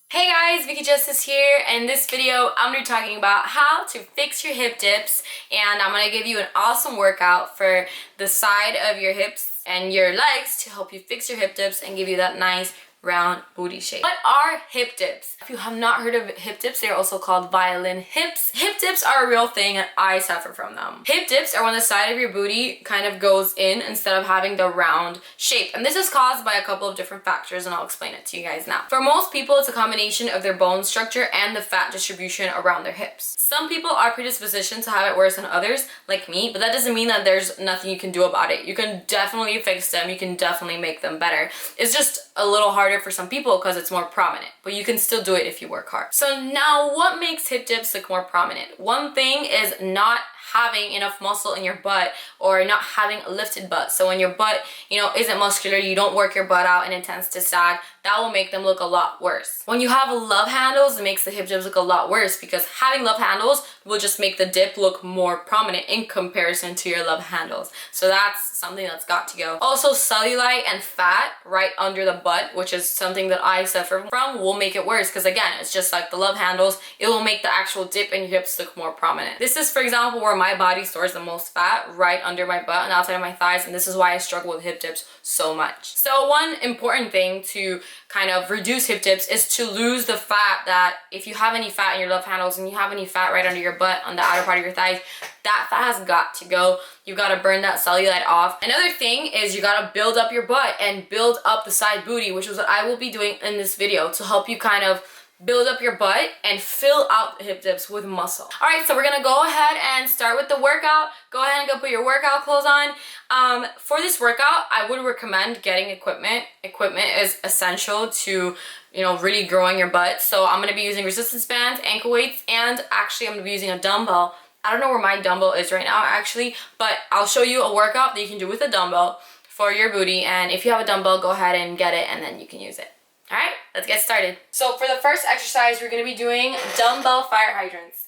Hey guys, Vicky Justiz here, and in this video I'm going to be talking about how to fix your hip dips, and I'm going to give you an awesome workout for the side of your hips and your legs to help you fix your hip dips and give you that nice round booty shape. What are hip dips? If you have not heard of hip dips, they're also called violin hips. Hip dips are a real thing and I suffer from them. Hip dips are when the side of your booty kind of goes in instead of having the round shape. And this is caused by a couple of different factors, and I'll explain it to you guys now. For most people, it's a combination of their bone structure and the fat distribution around their hips. Some people are predispositioned to have it worse than others, like me, but that doesn't mean that there's nothing you can do about it. You can definitely fix them. You can definitely make them better. It's just a little harder for some people because it's more prominent, but you can still do it if you work hard. So now, what makes hip dips look more prominent? One thing is not having enough muscle in your butt or not having a lifted butt. So when your butt, isn't muscular, you don't work your butt out and it tends to sag, that will make them look a lot worse. When you have love handles, it makes the hip dips look a lot worse because having love handles will just make the dip look more prominent in comparison to your love handles. So that's something that's got to go. Also, cellulite and fat right under the butt, which is something that I suffer from, will make it worse because again, it's just like the love handles, it will make the actual dip in your hips look more prominent. This is, for example, where my body stores the most fat, right under my butt and outside of my thighs, and this is why I struggle with hip dips so much. So one important thing to kind of reduce hip dips is to lose the fat. That if you have any fat in your love handles and you have any fat right under your butt on the outer part of your thighs, that fat has got to go. You've got to burn that cellulite off. Another thing is you got to build up your butt and build up the side booty, which is what I will be doing in this video to help you kind of build up your butt and fill out the hip dips with muscle. All right, so we're gonna go ahead and start with the workout. Go ahead and go put your workout clothes on. For this workout, I would recommend getting equipment. Equipment is essential to, really growing your butt. So I'm gonna be using resistance bands, ankle weights, and actually I'm gonna be using a dumbbell. I don't know where my dumbbell is right now actually, but I'll show you a workout that you can do with a dumbbell for your booty. And if you have a dumbbell, go ahead and get it and then you can use it. All right, let's get started. So for the first exercise, we're gonna be doing dumbbell fire hydrants.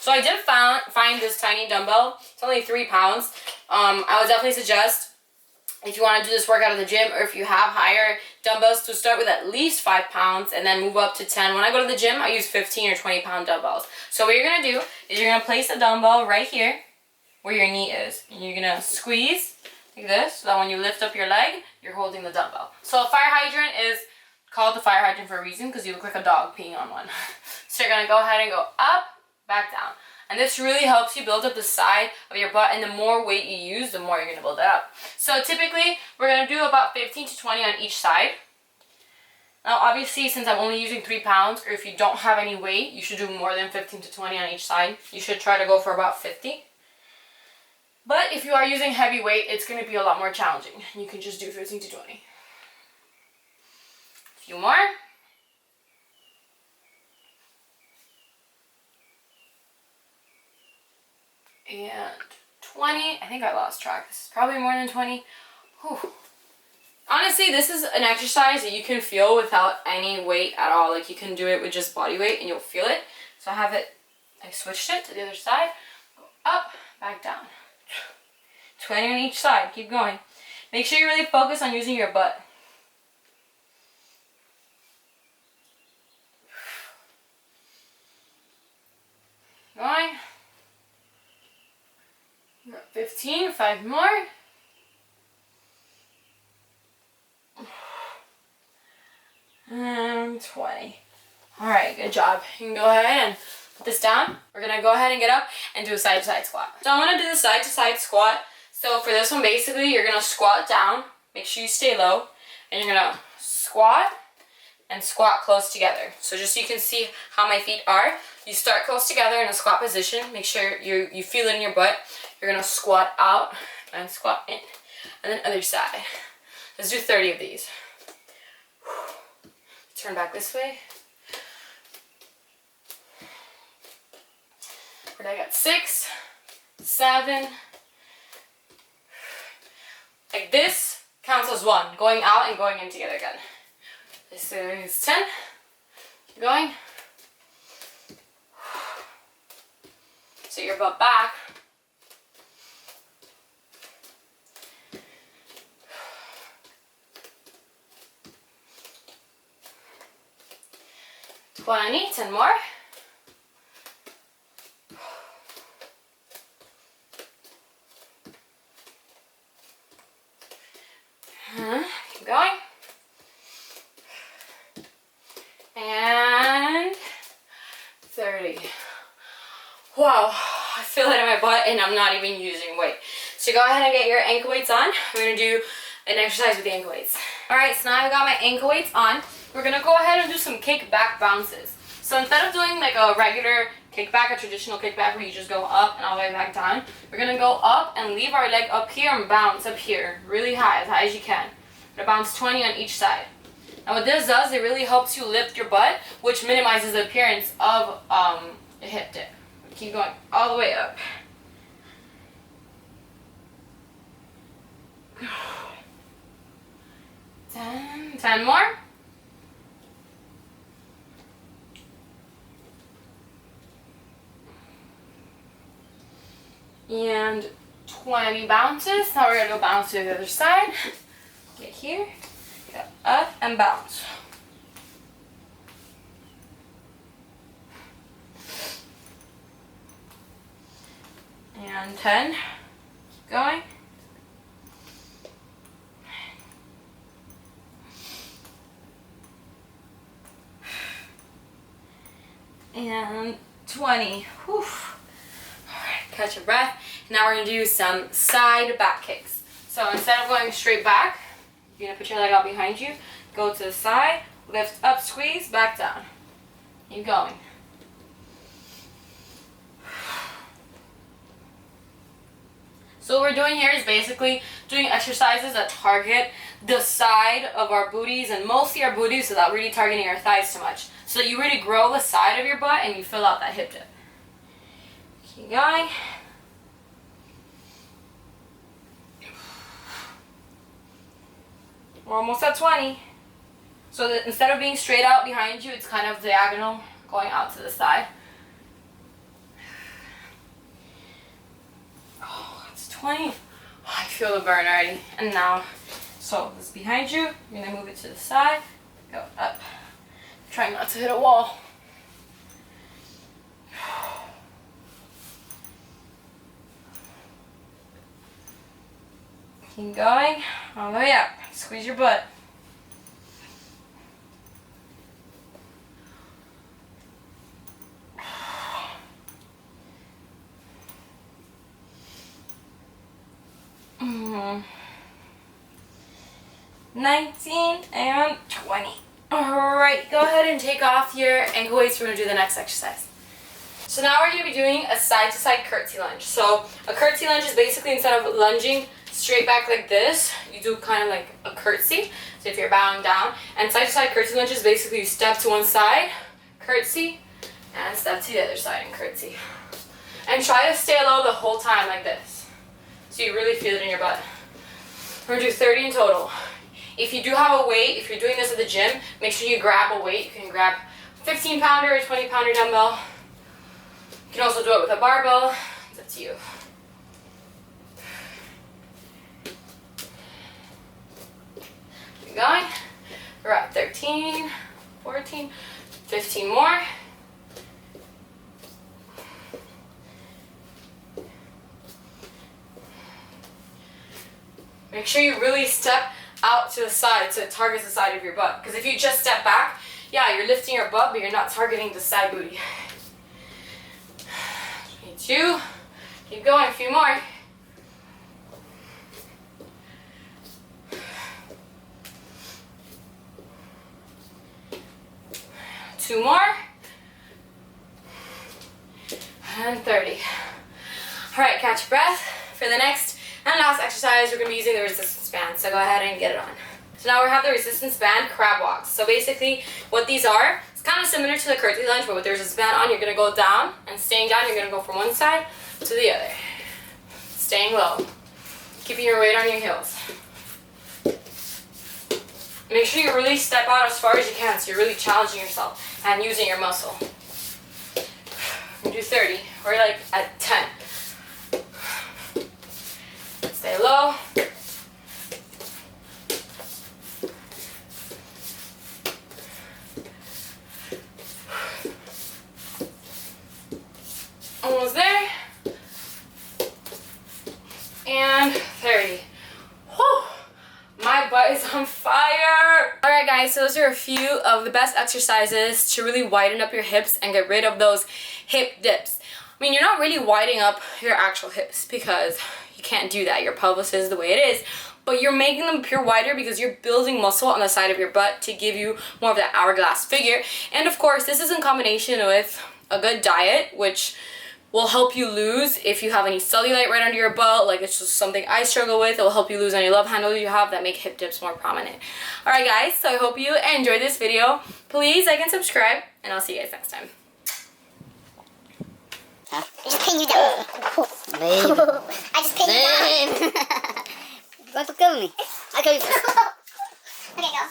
So I did find this tiny dumbbell. It's only 3 pounds. I would definitely suggest, if you want to do this workout at the gym, or if you have higher dumbbells, to start with at least 5 pounds and then move up to 10. When I go to the gym, I use 15 or 20 pound dumbbells. So what you're gonna do is you're gonna place the dumbbell right here where your knee is, and you're gonna squeeze like this, so that when you lift up your leg, you're holding the dumbbell. So a fire hydrant is called the fire hydrant for a reason, because you look like a dog peeing on one. So you're gonna go ahead and go up, back down. And this really helps you build up the side of your butt, and the more weight you use, the more you're gonna build it up. So typically, we're gonna do about 15 to 20 on each side. Now obviously, since I'm only using 3 pounds, or if you don't have any weight, you should do more than 15 to 20 on each side. You should try to go for about 50. But if you are using heavy weight, it's going to be a lot more challenging. You can just do 15 to 20. A few more. And 20. I think I lost track. This is probably more than 20. Whew. Honestly, this is an exercise that you can feel without any weight at all. Like, you can do it with just body weight and you'll feel it. So I switched it to the other side. Go up, back down. 20 on each side. Keep going. Make sure you really focus on using your butt. Going. We're at 15. 5 more. And 20. Alright, good job. You can go ahead and put this down. We're going to go ahead and get up and do a side-to-side squat. So I'm going to do the side-to-side squat. So for this one, basically, you're going to squat down. Make sure you stay low. And you're going to squat and squat close together. So just so you can see how my feet are, you start close together in a squat position. Make sure you feel it in your butt. You're going to squat out and squat in. And then other side. Let's do 30 of these. Turn back this way. I got 6, 7. Like this counts as 1. Going out and going in together again. This is 10. Keep going. Sit your butt back. 20, 10 more. Keep going. And 30. Wow, I feel it in my butt and I'm not even using weight. So go ahead and get your ankle weights on. We're gonna do an exercise with the ankle weights. All right, so now I got my ankle weights on. We're gonna go ahead and do some kickback bounces. So instead of doing like a regular kickback, a traditional kickback where you just go up and all the way back down, we're gonna go up and leave our leg up here and bounce up here really high as you can. We're gonna bounce 20 on each side. Now what this does, it really helps you lift your butt, which minimizes the appearance of a hip dip. Keep going all the way up. Ten more. And 20 bounces. Now we're gonna go bounce to the other side. Get here, go up and bounce. And 10, keep going. And 20. Whew. All right, catch your breath. Now we're gonna do some side back kicks. So instead of going straight back, you're gonna put your leg out behind you, go to the side, lift up, squeeze, back down. Keep going. So what we're doing here is basically doing exercises that target the side of our booties and mostly our booties without really targeting our thighs too much. So that you really grow the side of your butt and you fill out that hip dip. Keep going. We're almost at 20. So that instead of being straight out behind you, it's kind of diagonal going out to the side. Oh, that's 20. Oh, I feel the burn already. And now, so this is behind you. You're gonna move it to the side. Go up. Trying not to hit a wall. Keep going all the way up. Squeeze your butt. Mm-hmm. 19 and 20. Alright, go ahead and take off your ankle weights. We're going to do the next exercise. So now we're going to be doing a side-to-side curtsy lunge. So a curtsy lunge is basically instead of lunging straight back like this, you do kind of like a curtsy. So if you're bowing down. And side-to-side curtsy lunge is basically you step to one side, curtsy, and step to the other side and curtsy. And try to stay low the whole time like this. So you really feel it in your butt. We're going to do 30 in total. If you do have a weight, if you're doing this at the gym, make sure you grab a weight. You can grab a 15-pounder or 20-pounder dumbbell. You can also do it with a barbell. It's up to you. Keep going. We're at 13, 14, 15 more. Make sure you really step out to the side so it targets the side of your butt. Because if you just step back, yeah, you're lifting your butt, but you're not targeting the side booty. 22. Keep going, a few more. Two more. And 30. All right, catch your breath. For the next and last exercise, we're going to be using the resistance band, so go ahead and get it on. So now we have the resistance band crab walks. So basically what these are, it's kind of similar to the curtsy lunge, but with the resistance band on, you're going to go down, and staying down, you're going to go from one side to the other. Staying low. Keeping your weight on your heels. Make sure you really step out as far as you can, so you're really challenging yourself and using your muscle. You do 30. We're like at 10. Stay low. Alright guys, so those are a few of the best exercises to really widen up your hips and get rid of those hip dips. I mean, you're not really widening up your actual hips because you can't do that. Your pelvis is the way it is. But you're making them pure wider because you're building muscle on the side of your butt to give you more of that hourglass figure. And of course, this is in combination with a good diet, which will help you lose if you have any cellulite right under your butt. Like, it's just something I struggle with. It will help you lose any love handles you have that make hip dips more prominent. Alright guys, so I hope you enjoyed this video. Please like and subscribe, and I'll see you guys next time. Huh? I just pinned you down. Babe. I just pinned you down. You're going to kill me. I'll kill you first. Okay, go.